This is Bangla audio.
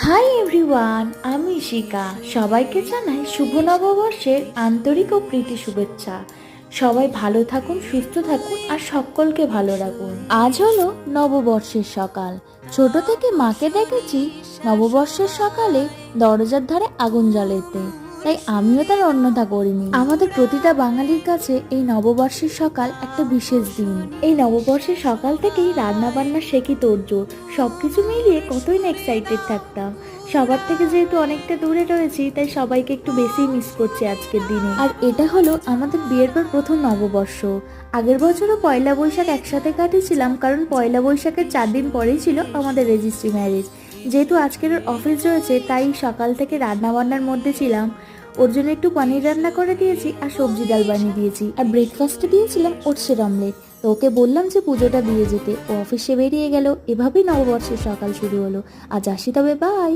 হাই এভরিওয়ান, আমি শিকা। সবাইকে জানাই শুভ নববর্ষের আন্তরিক ও প্রীতি শুভেচ্ছা। সবাই ভালো থাকুন, সুস্থ থাকুন আর সকলকে ভালো রাখুন। আজ হলো নববর্ষের সকাল। ছোট থেকে মাকে দেখেছি নববর্ষের সকালে দরজার ধারে আগুন জ্বালাতে, তাই আমিও তার অন্যথা করিনি। আমাদের প্রতিটা বাঙালির কাছে এই নববর্ষের সকাল একটা বিশেষ দিন। এই নববর্ষের সকাল থেকেই রান্না বান্না শেখি তোড়জোড়, সবকিছু মিলিয়ে কতই না এক্সাইটেড থাকতাম। সবার থেকে যেহেতু অনেকটা দূরে রয়েছি, তাই সবাইকে একটু বেশি মিস করছি আজকের দিনে। আর এটা হলো আমাদের বিয়ের পর প্রথম নববর্ষ। আগের বছরও পয়লা বৈশাখ একসাথে কাটিয়েছিলাম, কারণ পয়লা বৈশাখের 4 দিন পরেই ছিল আমাদের রেজিস্ট্রি ম্যারেজ। যেহেতু আজকের ওর অফিস রয়েছে, তাই সকাল থেকে রান্না বান্নার মধ্যে ছিলাম। ওর জন্য একটু পনির রান্না করে দিয়েছি আর সবজি ডাল বানিয়ে দিয়েছি, আর ব্রেকফাস্টে দিয়েছিলাম ওটসের অমলেট। তো ওকে বললাম যে পুজোটা দিয়ে যেতে, ও অফিসে বেরিয়ে গেল। এভাবেই নববর্ষের সকাল শুরু হলো। আজ আসি তবে, বাই।